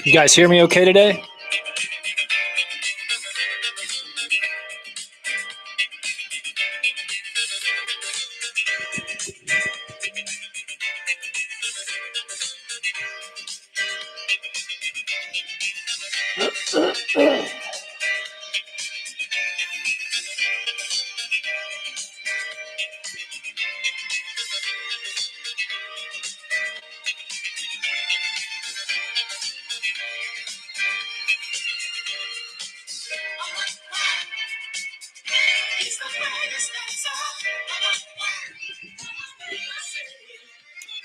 You guys hear me okay today?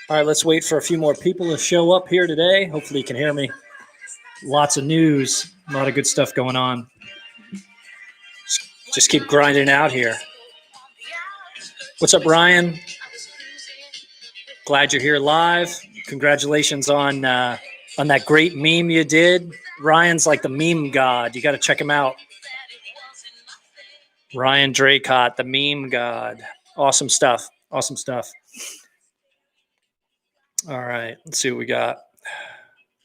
All right, let's wait for a few more people to show up here today. Hopefully you can hear me. Lots of news, a lot of good stuff going on. Just keep grinding out here. What's up, Ryan? Glad you're here live. Congratulations on that great meme you did. Ryan's like the meme god. You got to check him out. Ryan Draycott, the meme god. Awesome stuff. Awesome stuff. All right, let's see what we got.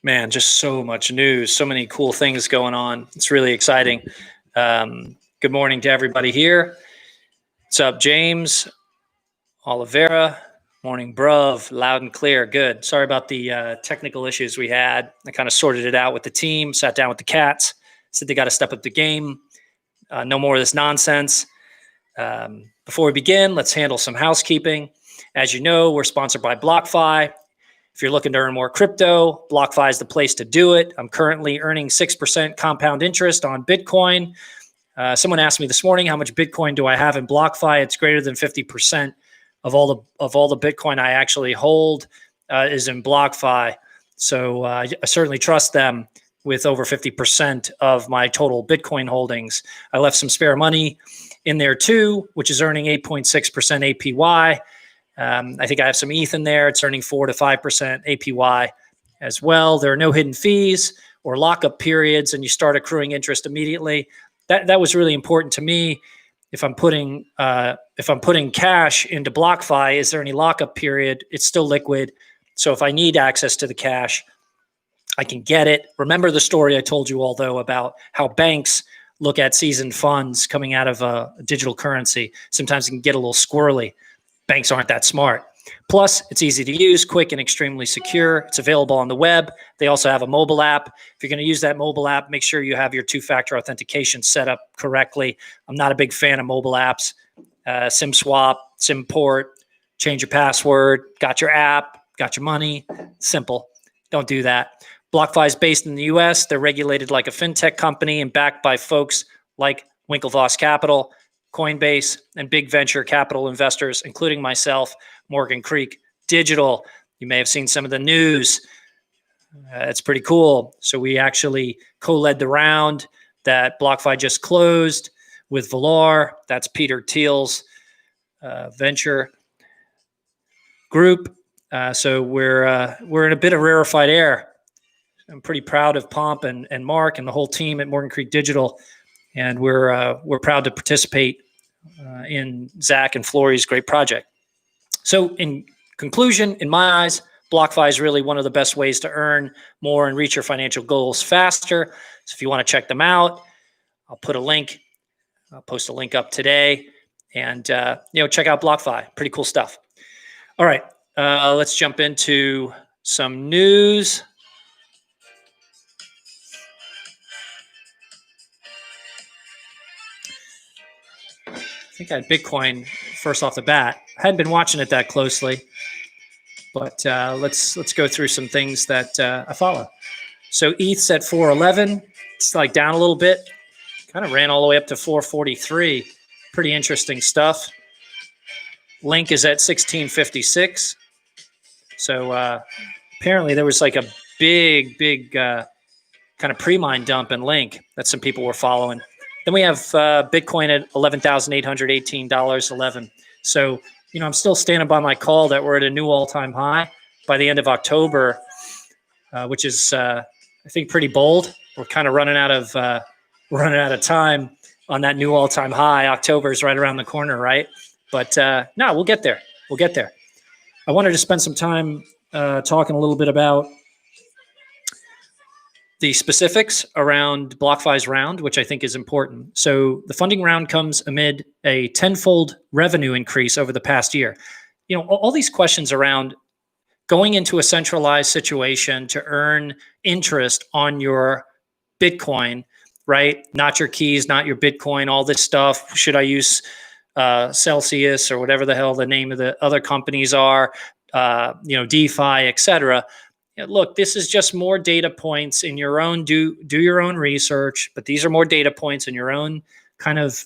Man, just so much news, so many cool things going on. It's really exciting. Good morning to everybody here. What's up, James? Oliveira. Morning, bruv. Loud and clear. Good. Sorry about the technical issues we had. I kind of sorted it out with the team, sat down with the cats, said they got to step up the game. No more of this nonsense. Before we begin, let's handle some housekeeping. As you know, we're sponsored by BlockFi. If you're looking to earn more crypto, BlockFi is the place to do it. I'm currently earning 6% compound interest on Bitcoin. Someone asked me this morning, how much Bitcoin do I have in BlockFi? It's greater than 50% of all the Bitcoin I actually hold is in BlockFi. So I certainly trust them with over 50% of my total Bitcoin holdings. I left some spare money in there too, which is earning 8.6% APY. I think I have some ETH in there. It's earning 4 to 5% APY as well. There are no hidden fees or lockup periods, and you start accruing interest immediately. That was really important to me. If I'm putting cash into BlockFi, is there any lockup period? It's still liquid. So if I need access to the cash, I can get it. Remember the story I told you all, though, about how banks look at seasoned funds coming out of a digital currency. Sometimes it can get a little squirrely. Banks aren't that smart. Plus, it's easy to use, quick, and extremely secure. It's available on the web. They also have a mobile app. If you're going to use that mobile app, make sure you have your two-factor authentication set up correctly. I'm not a big fan of mobile apps. SIM swap, SIM port, change your password, got your app, got your money. Simple. Don't do that. BlockFi is based in the U.S. They're regulated like a fintech company and backed by folks like Winklevoss Capital, Coinbase, and big venture capital investors, including myself, Morgan Creek Digital. You may have seen some of the news. It's pretty cool. So we actually co-led the round that BlockFi just closed with Valar. That's Peter Thiel's venture group. So we're in a bit of rarefied air. I'm pretty proud of Pomp and Mark and the whole team at Morgan Creek Digital. And we're proud to participate in Zach and Flory's great project. So in conclusion, in my eyes, BlockFi is really one of the best ways to earn more and reach your financial goals faster. So if you want to check them out, I'll post a link up today, and check out BlockFi. Pretty cool stuff. All right, let's jump into some news. I think I had Bitcoin first off the bat. I hadn't been watching it that closely, but let's go through some things that I follow. So ETH's at 411. It's like down a little bit. Kind of ran all the way up to 443. Pretty interesting stuff. Link is at 1656. So apparently there was like a big kind of pre-mine dump in Link that some people were following. Then we have Bitcoin at $11,818.11. So, I'm still standing by my call that we're at a new all-time high by the end of October, which is, I think, pretty bold. We're kind of running out of time on that new all-time high. October is right around the corner, right? But no, we'll get there. We'll get there. I wanted to spend some time talking a little bit about the specifics around BlockFi's round, which I think is important. So the funding round comes amid a tenfold revenue increase over the past year. All these questions around going into a centralized situation to earn interest on your Bitcoin, right? Not your keys, not your Bitcoin, all this stuff. Should I use Celsius or whatever the hell the name of the other companies are, DeFi, et cetera. Look, this is just more data points in your own, do your own research, but these are more data points in your own kind of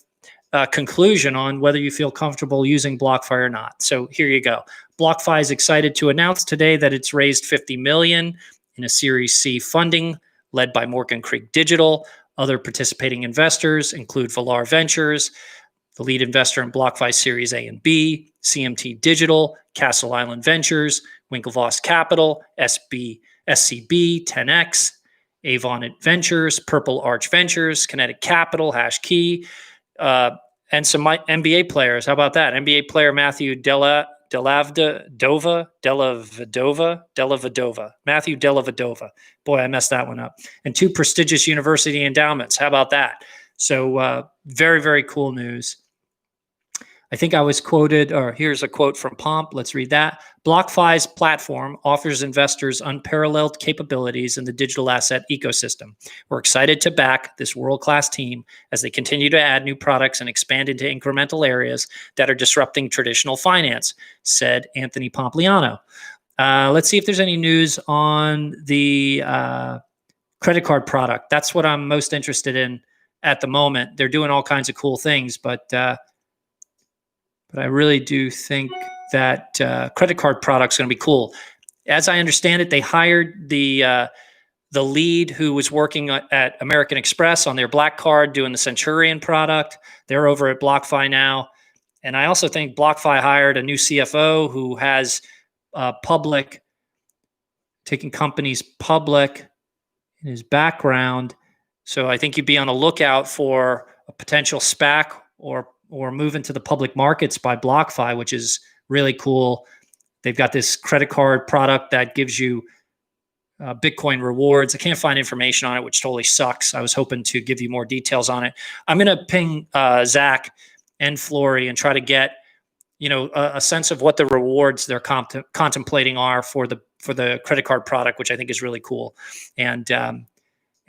conclusion on whether you feel comfortable using BlockFi or not. So here you go. BlockFi is excited to announce today that it's raised $50 million in a Series C funding led by Morgan Creek Digital. Other participating investors include Valar Ventures, the lead investor in BlockFi Series A and B, CMT Digital, Castle Island Ventures, Winklevoss Capital, SCB, 10X, Avon Ventures, Purple Arch Ventures, Kinetic Capital, Hashkey, and some NBA players. How about that? NBA player Matthew Dellavedova. Matthew Dellavedova. Boy, I messed that one up. And 2 prestigious university endowments. How about that? So very, very cool news. I think I was quoted, or here's a quote from Pomp. Let's read that. BlockFi's platform offers investors unparalleled capabilities in the digital asset ecosystem. We're excited to back this world-class team as they continue to add new products and expand into incremental areas that are disrupting traditional finance, said Anthony Pompliano. Let's see if there's any news on the credit card product. That's what I'm most interested in at the moment. They're doing all kinds of cool things, but I really do think that credit card product's going to be cool. As I understand it, they hired the lead who was working at American Express on their Black Card doing the Centurion product. They're over at BlockFi now. And I also think BlockFi hired a new CFO who has taking companies public in his background. So I think you'd be on a lookout for a potential SPAC or move into the public markets by BlockFi, which is really cool. They've got this credit card product that gives you Bitcoin rewards. I can't find information on it, which totally sucks. I was hoping to give you more details on it. I'm going to ping Zach and Flory and try to get a sense of what the rewards they're contemplating are for the credit card product, which I think is really cool. And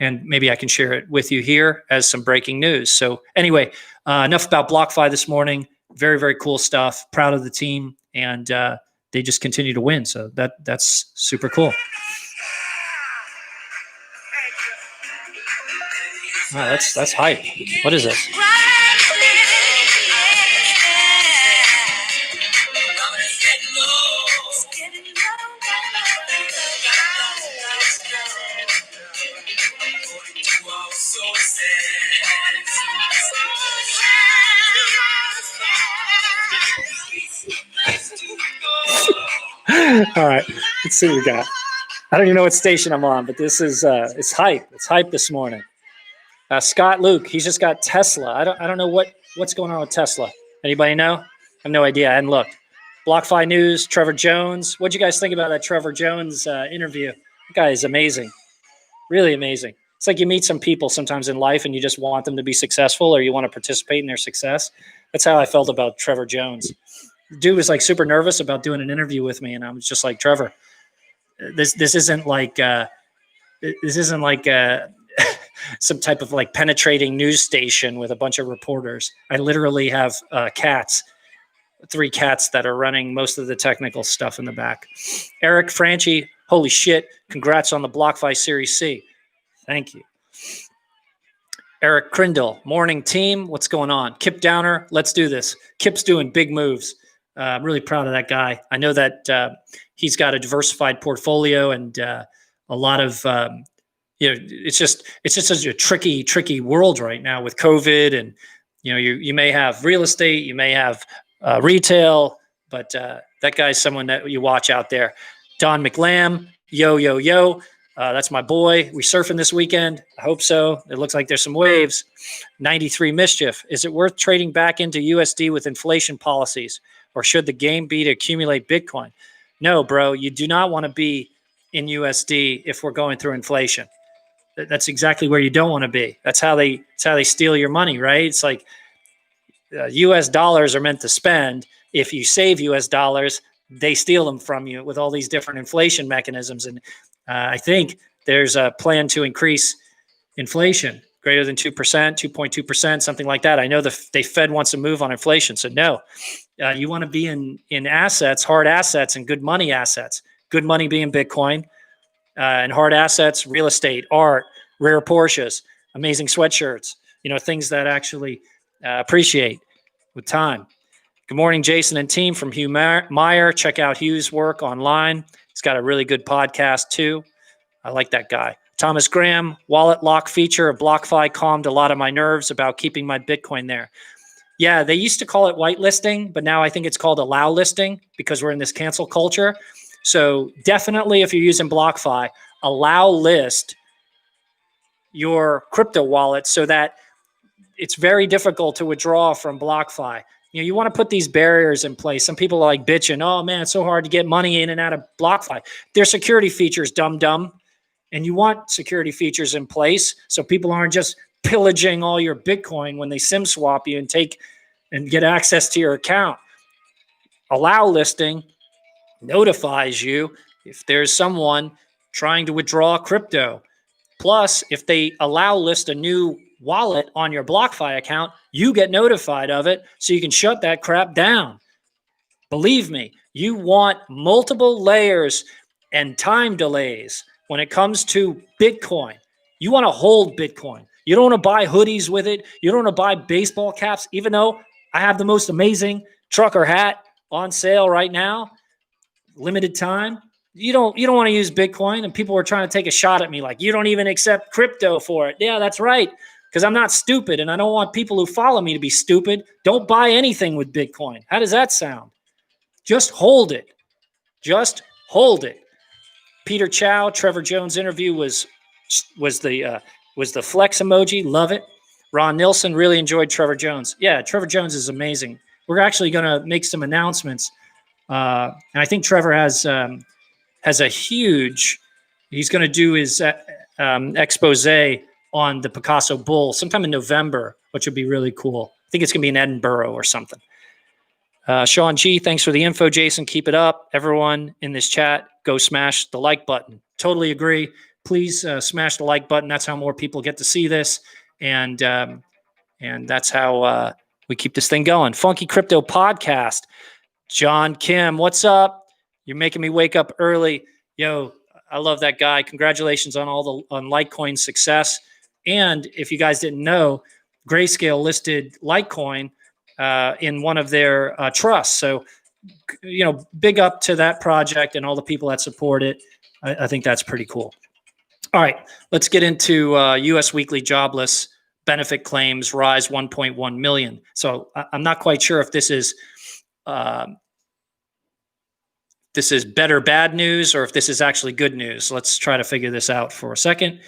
maybe I can share it with you here as some breaking news. So anyway, enough about BlockFi this morning. Very, very cool stuff. Proud of the team, and they just continue to win. So that's super cool. Wow, that's hype. What is this? All right, let's see what we got. I don't even know what station I'm on, but this is it's hype. It's hype this morning. Scott Luke, he's just got Tesla. I don't know what's going on with Tesla. Anybody know? I have no idea. I hadn't looked. BlockFi News, Trevor Jones. What'd you guys think about that Trevor Jones interview? That guy is amazing. Really amazing. It's like you meet some people sometimes in life and you just want them to be successful or you want to participate in their success. That's how I felt about Trevor Jones. The dude was like super nervous about doing an interview with me, and I was just like, Trevor, this isn't like some type of like penetrating news station with a bunch of reporters. I literally have 3 cats that are running most of the technical stuff in the back. Eric Franchi, holy shit, congrats on the BlockFi Series C. Thank you. Eric Crindle, morning team, what's going on? Kip Downer, let's do this. Kip's doing big moves. I'm really proud of that guy. I know that he's got a diversified portfolio and a lot of, it's just such a tricky world right now with COVID, and you may have real estate, you may have retail, but that guy's someone that you watch out there. Don McLam, yo. That's my boy. We surfing this weekend? I hope so. It looks like there's some waves. 93 Mischief. Is it worth trading back into USD with inflation policies, or should the game be to accumulate Bitcoin? No, bro. You do not want to be in USD if we're going through inflation. That's exactly where you don't want to be. That's how they steal your money, right? It's like US dollars are meant to spend. If you save US dollars, they steal them from you with all these different inflation mechanisms. And I think there's a plan to increase inflation greater than 2%, 2.2%, something like that. I know the Fed wants to move on inflation. So no, you want to be in assets, hard assets, and good money assets. Good money being Bitcoin, and hard assets, real estate, art, rare Porsches, amazing sweatshirts, things that actually appreciate with time. Good morning, Jason and team from Hugh Meyer. Check out Hugh's work online. He's got a really good podcast too. I like that guy. Thomas Graham, wallet lock feature of BlockFi calmed a lot of my nerves about keeping my Bitcoin there. Yeah, they used to call it whitelisting, but now I think it's called allow listing because we're in this cancel culture. So definitely if you're using BlockFi, allow list your crypto wallet so that it's very difficult to withdraw from BlockFi. You want to put these barriers in place. Some people are like bitching, oh man, it's so hard to get money in and out of BlockFi. Their security features, dumb. And you want security features in place so people aren't just pillaging all your Bitcoin when they SIM swap you and get access to your account. Allow listing notifies you if there's someone trying to withdraw crypto. Plus, if they allow list a new wallet on your BlockFi account, you get notified of it so you can shut that crap down. Believe me, you want multiple layers and time delays when it comes to Bitcoin. You want to hold Bitcoin. You don't want to buy hoodies with it. You don't want to buy baseball caps, even though I have the most amazing trucker hat on sale right now, limited time. You don't want to use Bitcoin, and people were trying to take a shot at me like, you don't even accept crypto for it. Yeah, that's right, because I'm not stupid, and I don't want people who follow me to be stupid. Don't buy anything with Bitcoin. How does that sound? Just hold it. Just hold it. Peter Chow, Trevor Jones interview was the flex emoji. Love it. Ron Nilsson, really enjoyed Trevor Jones. Yeah, Trevor Jones is amazing. We're actually going to make some announcements. And I think Trevor has a huge, he's going to do his expose on the Picasso Bull sometime in November, which would be really cool. I think it's going to be in Edinburgh or something. Sean G, thanks for the info, Jason. Keep it up. Everyone in this chat, go smash the like button. Totally agree. Please smash the like button. That's how more people get to see this. And that's how we keep this thing going. Funky Crypto Podcast. John Kim, what's up? You're making me wake up early. Yo, I love that guy. Congratulations on on Litecoin's success. And if you guys didn't know, Grayscale listed Litecoin in one of their trusts. So, big up to that project and all the people that support it. I think that's pretty cool. All right, let's get into U.S. weekly jobless benefit claims rise 1.1 million. So I'm not quite sure if this is better bad news or if this is actually good news. Let's try to figure this out for a second.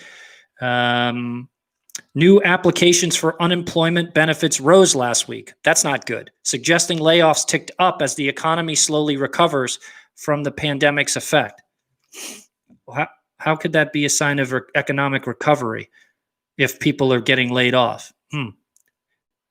New applications for unemployment benefits rose last week. That's not good, suggesting layoffs ticked up as the economy slowly recovers from the pandemic's effect. How could that be a sign of economic recovery if people are getting laid off?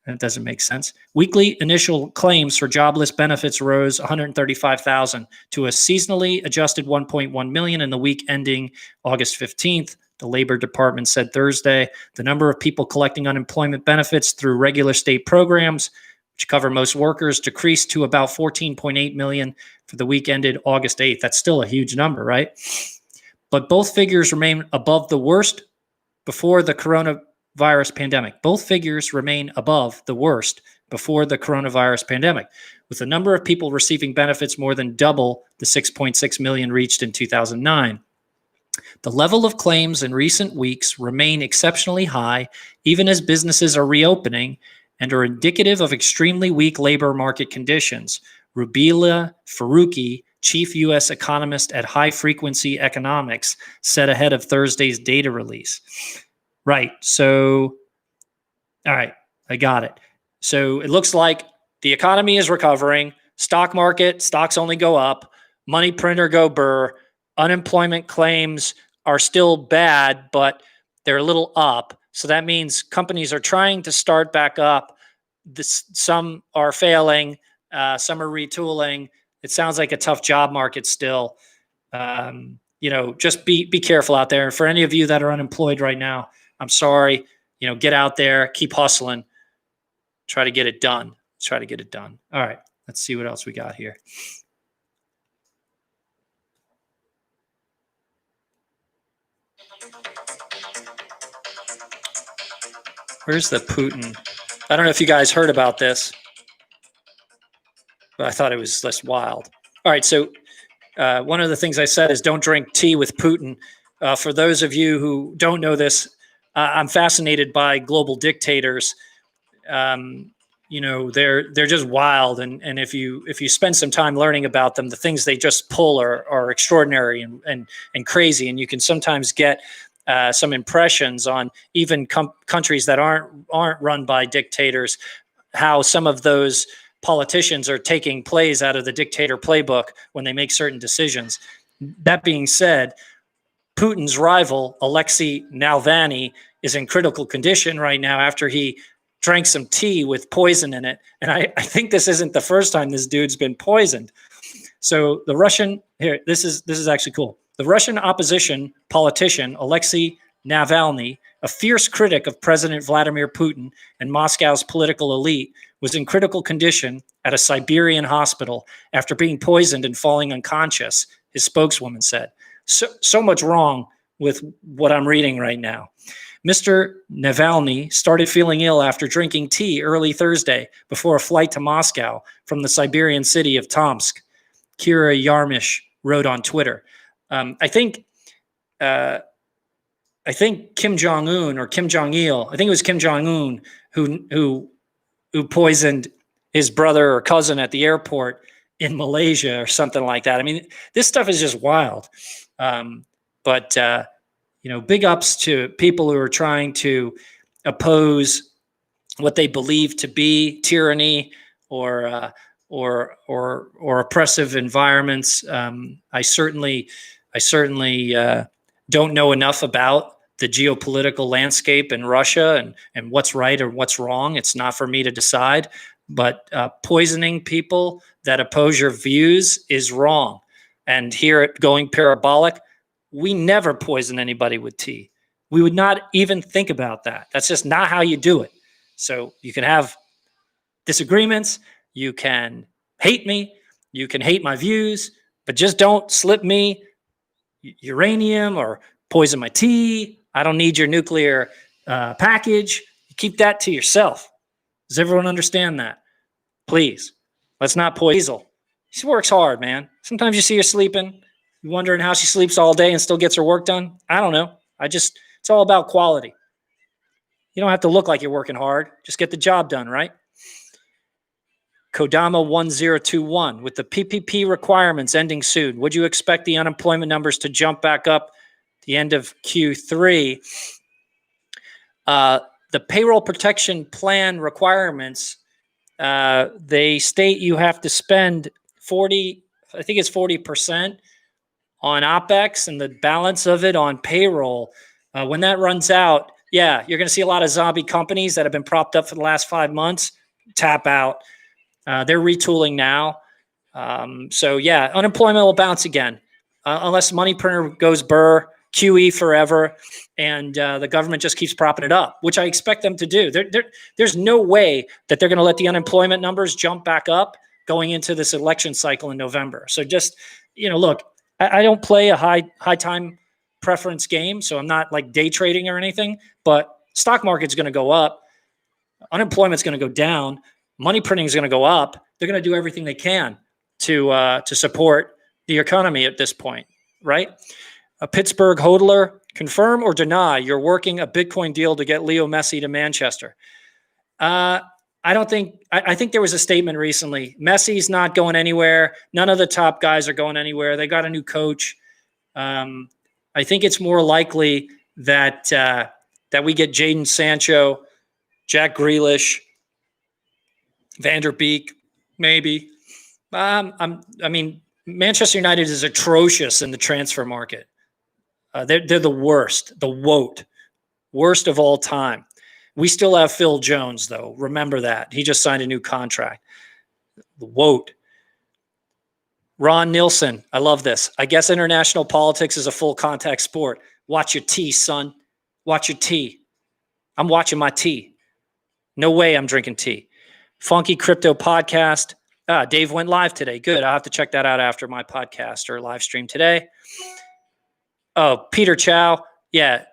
That doesn't make sense. Weekly initial claims for jobless benefits rose 135,000 to a seasonally adjusted 1.1 million in the week ending August 15th. The Labor Department said Thursday. The number of people collecting unemployment benefits through regular state programs, which cover most workers, decreased to about 14.8 million for the week ended August 8th. That's still a huge number, right? But both figures remain above the worst before the coronavirus pandemic. Both figures remain above the worst before the coronavirus pandemic, with the number of people receiving benefits more than double the 6.6 million reached in 2009. The level of claims in recent weeks remain exceptionally high, even as businesses are reopening, and are indicative of extremely weak labor market conditions. Rubila Faruqi, chief U.S. economist at High Frequency Economics, said ahead of Thursday's data release. Right. So, all right, I got it. So it looks like the economy is recovering. Stock market, stocks only go up. Money printer go burr. Unemployment claims are still bad, but They're a little up. So that means companies are trying to start back up. Some are failing. Some are retooling. It sounds like a tough job market still. Just be careful out there. And for any of you that are unemployed right now, I'm sorry. Get out there, keep hustling, try to get it done. All right, let's see what else we got here. Where's the Putin? I don't know if you guys heard about this, but I thought it was less wild. All right, so one of the things I said is don't drink tea with Putin. For those of you who don't know this, I'm fascinated by global dictators. They're just wild, and if you spend some time learning about them, the things they just pull are extraordinary and crazy, and you can sometimes get some impressions on even countries that aren't run by dictators, how some of those politicians are taking plays out of the dictator playbook when they make certain decisions. That being said, Putin's rival, Alexei Navalny, is in critical condition right now after he drank some tea with poison in it. And I think this isn't the first time this dude's been poisoned. So the Russian, here, this is actually cool. The Russian opposition politician, Alexei Navalny, a fierce critic of President Vladimir Putin and Moscow's political elite, was in critical condition at a Siberian hospital after being poisoned and falling unconscious, his spokeswoman said. So much wrong with what I'm reading right now. Mr. Navalny started feeling ill after drinking tea early Thursday before a flight to Moscow from the Siberian city of Tomsk, Kira Yarmish wrote on Twitter. I think Kim Jong-un or Kim Jong-il, I think it was Kim Jong-un who poisoned his brother or cousin at the airport in Malaysia or something like that. I mean, this stuff is just wild. Big ups to people who are trying to oppose what they believe to be tyranny or oppressive environments. I certainly don't know enough about the geopolitical landscape in Russia and what's right or what's wrong. It's not for me to decide. But poisoning people that oppose your views is wrong. And here at Going Parabolic, we never poison anybody with tea. We would not even think about that. That's just not how you do it. So you can have disagreements. You can hate me. You can hate my views, but just don't slip me uranium or poison my tea. I don't need your nuclear package. You keep that to yourself. Does everyone understand that? Please, let's not poison. She works hard, man. Sometimes you see her sleeping. You're wondering how she sleeps all day and still gets her work done. I don't know. It's all about quality. You don't have to look like you're working hard. Just get the job done, right? Kodama 1021, with the PPP requirements ending soon, would you expect the unemployment numbers to jump back up at the end of Q3? The payroll protection plan requirements, they state you have to spend 40% on OPEX and the balance of it on payroll. When that runs out, you're going to see a lot of zombie companies that have been propped up for the last 5 months tap out. They're retooling now. Unemployment will bounce again unless money printer goes burr, QE forever, and the government just keeps propping it up, which I expect them to do. There's no way that they're going to let the unemployment numbers jump back up going into this election cycle in November. So just, look, I don't play a high time preference game, so I'm not like day trading or anything, but stock market's going to go up. Unemployment's going to go down. Money printing is going to go up. They're going to do everything they can to support the economy at this point, right? A Pittsburgh hodler, confirm or deny you're working a Bitcoin deal to get Leo Messi to Manchester. I think there was a statement recently. Messi's not going anywhere. None of the top guys are going anywhere. They got a new coach. I think it's more likely that we get Jadon Sancho, Jack Grealish, Van der Beek, maybe. Manchester United is atrocious in the transfer market. They're the worst, the woat. Worst of all time. We still have Phil Jones, though. Remember that. He just signed a new contract. Woat. Ron Nilsson. I love this. I guess international politics is a full contact sport. Watch your tea, son. Watch your tea. I'm watching my tea. No way I'm drinking tea. Funky Crypto Podcast. Dave went live today. Good. I'll have to check that out after my podcast or live stream today. Oh, Peter Chow. Yeah.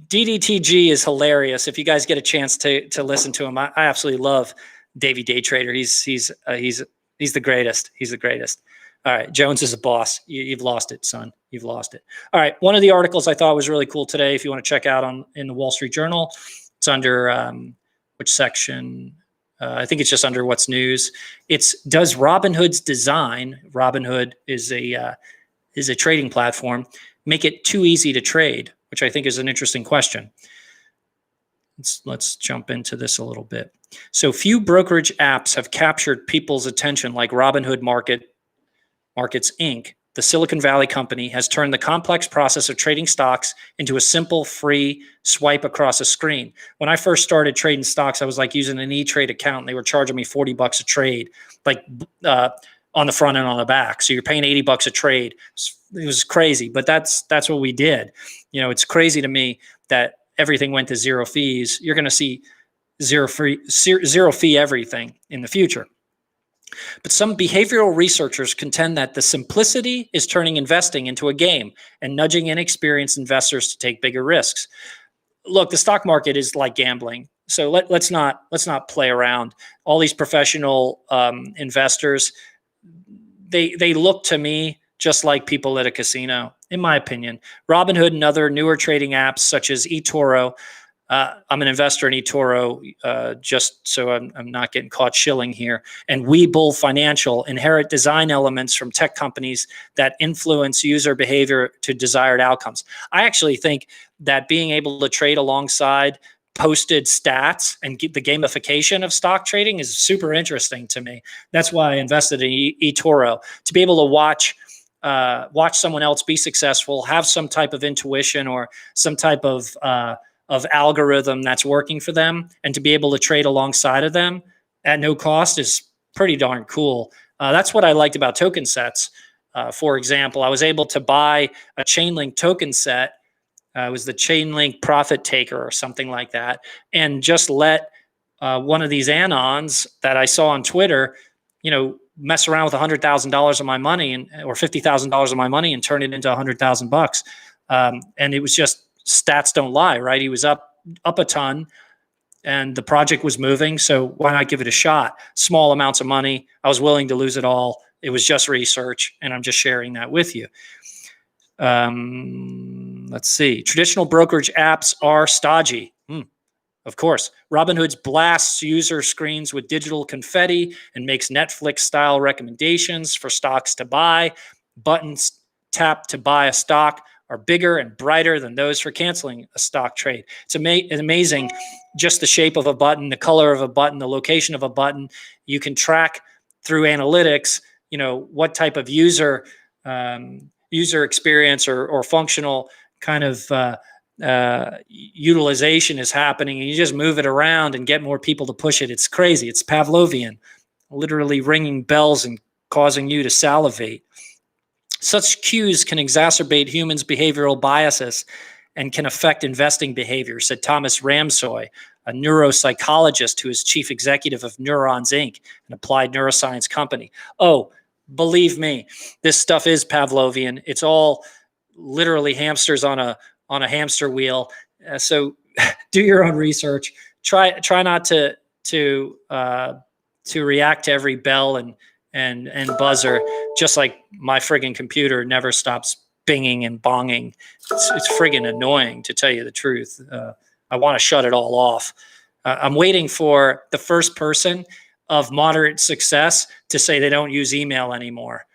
DDTG is hilarious. If you guys get a chance to listen to him, I absolutely love Davey Day Trader. He's the greatest. He's the greatest. All right. Jones is a boss. You've lost it, son. You've lost it. All right. One of the articles I thought was really cool today, if you want to check out in the Wall Street Journal, it's under which section? I think it's just under what's news. It's does Robinhood's design, Robinhood is a trading platform, make it too easy to trade, which I think is an interesting question. Let's jump into this a little bit. So few brokerage apps have captured people's attention like Robinhood Markets Inc. The Silicon Valley company has turned the complex process of trading stocks into a simple, free swipe across a screen. When I first started trading stocks, I was like using an E-Trade account and they were charging me $40 a trade, like on the front and on the back. So you're paying $80 a trade. It was crazy, but that's what we did. You know, it's crazy to me that everything went to zero fees. You're going to see zero fee everything in the future. But some behavioral researchers contend that the simplicity is turning investing into a game and nudging inexperienced investors to take bigger risks. Look, the stock market is like gambling. So let's not play around. All these professional investors, they look to me just like people at a casino, in my opinion. Robinhood and other newer trading apps such as eToro. I'm an investor in eToro, just so I'm not getting caught shilling here. And Webull Financial inherit design elements from tech companies that influence user behavior to desired outcomes. I actually think that being able to trade alongside posted stats and the gamification of stock trading is super interesting to me. That's why I invested in eToro, to be able to watch someone else be successful, have some type of intuition or some type of algorithm that's working for them, and to be able to trade alongside of them at no cost is pretty darn cool. That's what I liked about token sets. For example, I was able to buy a Chainlink token set. It was the Chainlink Profit Taker or something like that, and just let one of these anons that I saw on Twitter, mess around with $100,000 of my money or $50,000 of my money and turn it into $100,000. And it was just, stats don't lie, right? He was up a ton and the project was moving. So why not give it a shot? Small amounts of money. I was willing to lose it all. It was just research, and I'm just sharing that with you. Let's see. Traditional brokerage apps are stodgy. Of course. Robinhood's blasts user screens with digital confetti and makes Netflix-style recommendations for stocks to buy. Buttons tapped to buy a stock are bigger and brighter than those for canceling a stock trade. It's amazing, just the shape of a button, the color of a button, the location of a button. You can track through analytics, what type of user experience or functional kind of utilization is happening, and you just move it around and get more people to push it. It's crazy. It's Pavlovian, literally ringing bells and causing you to salivate. Such cues can exacerbate humans' behavioral biases and can affect investing behavior, said Thomas Ramsoy, a neuropsychologist who is chief executive of Neurons Inc., an applied neuroscience company. Oh, believe me, this stuff is Pavlovian. It's all literally hamsters on a hamster wheel. So do your own research. Try not to react to every bell and buzzer, just like my friggin' computer never stops binging and bonging. It's friggin' annoying, to tell you the truth. I want to shut it all off. I'm waiting for the first person of moderate success to say they don't use email anymore.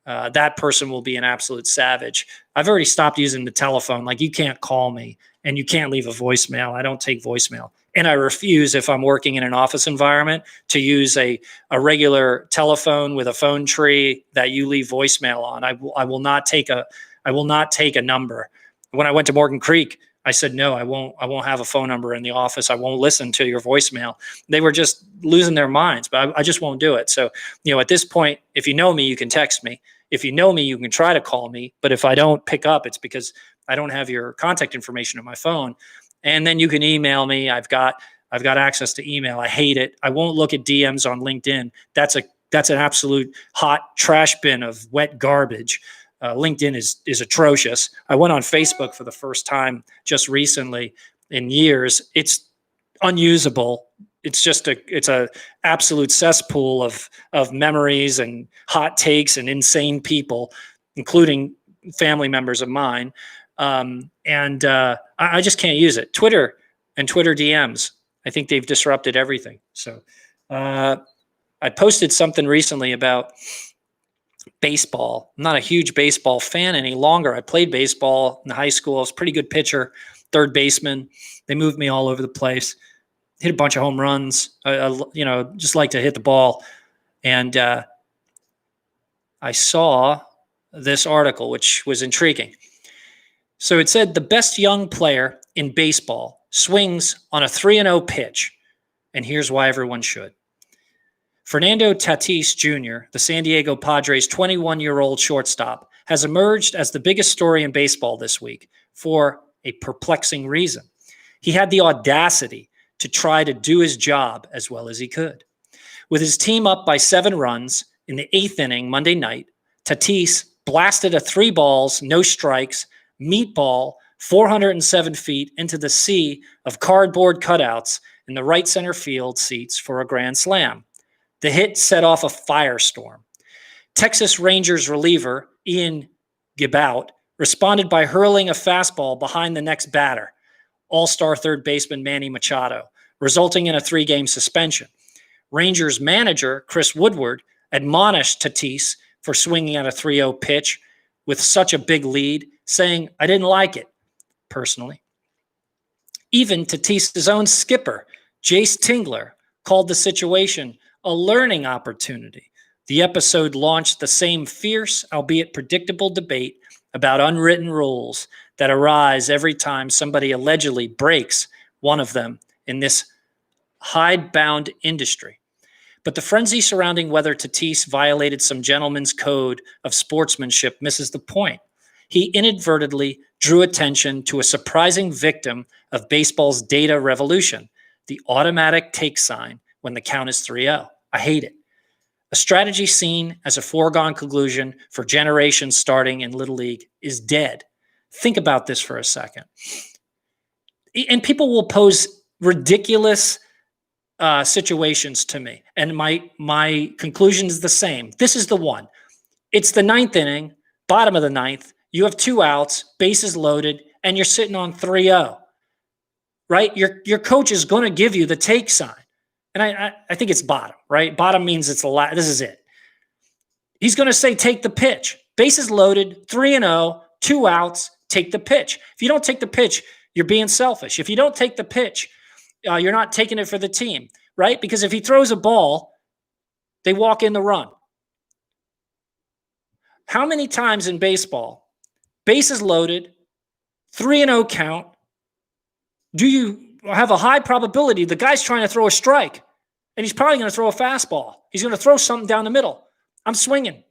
That person will be an absolute savage. I've already stopped using the telephone. Like, you can't call me and you can't leave a voicemail. I don't take voicemail. And I refuse, if I'm working in an office environment, to use a regular telephone with a phone tree that you leave voicemail on. I will not take a number. When I went to Morgan Creek, I said, no, I won't have a phone number in the office. I won't listen to your voicemail. They were just losing their minds, but I just won't do it. So, at this point, if you know me, you can text me. If you know me, you can try to call me. But if I don't pick up, it's because I don't have your contact information on my phone. And then you can email me. I've got access to email. I hate it. I won't look at DMs on LinkedIn. That's an absolute hot trash bin of wet garbage. LinkedIn is atrocious. I went on Facebook for the first time just recently in years. It's unusable. It's a absolute cesspool of memories and hot takes and insane people, including family members of mine. I just can't use it. Twitter and Twitter DMs. I think they've disrupted everything. So I posted something recently about baseball. I'm not a huge baseball fan any longer. I played baseball in high school. I was a pretty good pitcher, third baseman. They moved me all over the place. Hit a bunch of home runs. Just like to hit the ball. And I saw this article, which was intriguing. So it said the best young player in baseball swings on a 3-0 pitch. And here's why everyone should. Fernando Tatis Jr., the San Diego Padres' 21-year-old shortstop, has emerged as the biggest story in baseball this week for a perplexing reason. He had the audacity to try to do his job as well as he could. With his team up by 7 runs in the 8th inning Monday night, Tatis blasted a 3 balls, no strikes, meatball 407 feet into the sea of cardboard cutouts in the right center field seats for a grand slam. The hit set off a firestorm. Texas Rangers reliever Ian Gibaut responded by hurling a fastball behind the next batter, all-star third baseman Manny Machado, resulting in a 3-game suspension. Rangers manager Chris Woodward admonished Tatis for swinging at a 3-0 pitch with such a big lead, saying, "I didn't like it, personally." Even Tatis' own skipper, Jace Tingler, called the situation a learning opportunity. The episode launched the same fierce, albeit predictable debate about unwritten rules that arise every time somebody allegedly breaks one of them in this hidebound industry. But the frenzy surrounding whether Tatis violated some gentleman's code of sportsmanship misses the point. He inadvertently drew attention to a surprising victim of baseball's data revolution, the automatic take sign when the count is 3-0. I hate it. A strategy seen as a foregone conclusion for generations starting in Little League is dead. Think about this for a second. And people will pose ridiculous situations to me. And my conclusion is the same. This is the one. It's the 9th inning, bottom of the 9th. You have 2 outs, bases loaded, and you're sitting on 3-0. Right? Your coach is going to give you the take sign. And I think it's bottom, right? Bottom means it's the last. This is it. He's going to say, take the pitch. Bases loaded, 3-0, 2 outs, take the pitch. If you don't take the pitch, you're being selfish. If you don't take the pitch, you're not taking it for the team, right? Because if he throws a ball, they walk in the run. How many times in baseball, bases loaded, 3-0 count, do you have a high probability the guy's trying to throw a strike, and he's probably going to throw a fastball. He's going to throw something down the middle. I'm swinging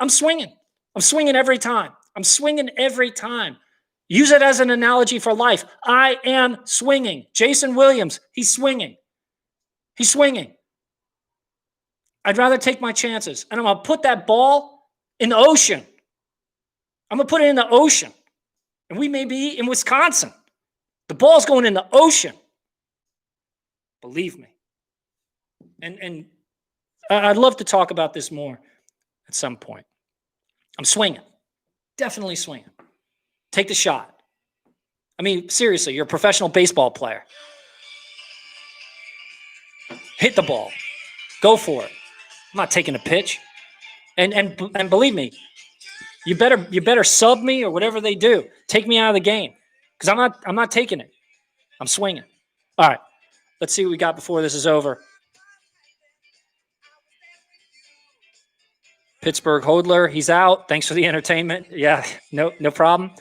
every time. I'm swinging every time. Use it as an analogy for life. I am swinging. Jason Williams, he's swinging. I'd rather take my chances, and I'm going to put that ball in the ocean. I'm going to put it in the ocean, and we may be in Wisconsin. The ball's going in the ocean. Believe me. And I'd love to talk about this more at some point. I'm swinging. Definitely swinging. Take the shot. I mean, seriously, you're a professional baseball player. Hit the ball. Go for it. I'm not taking a pitch. And believe me, you better sub me or whatever they do. Take me out of the game. Because I'm not taking it. I'm swinging. All right. Let's see what we got before this is over. Pittsburgh Hodler, he's out. Thanks for the entertainment. Yeah, no problem.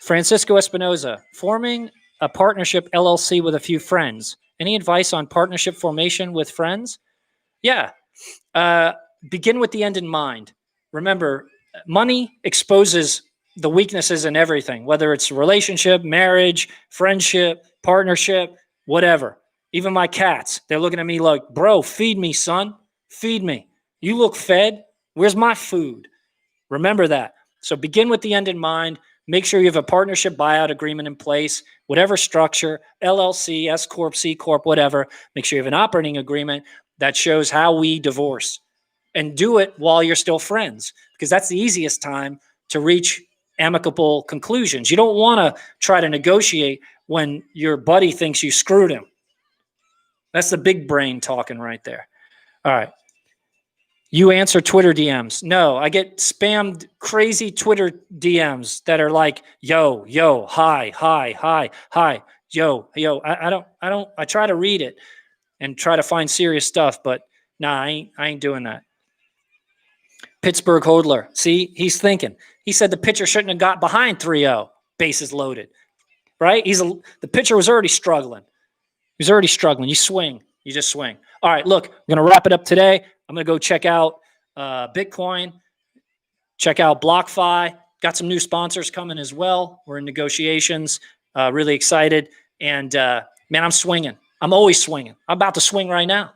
Francisco Espinoza, forming a partnership LLC with a few friends. Any advice on partnership formation with friends? Yeah. Begin with the end in mind. Remember, money exposes the weaknesses in everything, whether it's relationship, marriage, friendship, partnership, whatever. Even my cats, they're looking at me like, bro, feed me, son. Feed me. You look fed. Where's my food? Remember that. So begin with the end in mind. Make sure you have a partnership buyout agreement in place, whatever structure, LLC, S Corp, C Corp, whatever. Make sure you have an operating agreement that shows how we divorce. And do it while you're still friends, because that's the easiest time to reach amicable conclusions. You don't want to try to negotiate when your buddy thinks you screwed him. That's the big brain talking right there. All right. You answer Twitter DMs. No, I get spammed crazy Twitter DMs that are like, yo, hi, yo. I try to read it and try to find serious stuff, but nah, I ain't doing that. Pittsburgh Hodler. See, he's thinking. He said the pitcher shouldn't have got behind 3-0, bases loaded, right? The pitcher was already struggling. He was already struggling. You swing. You just swing. All right, look, we're going to wrap it up today. I'm going to go check out Bitcoin, check out BlockFi. Got some new sponsors coming as well. We're in negotiations. Really excited. And, man, I'm swinging. I'm always swinging. I'm about to swing right now.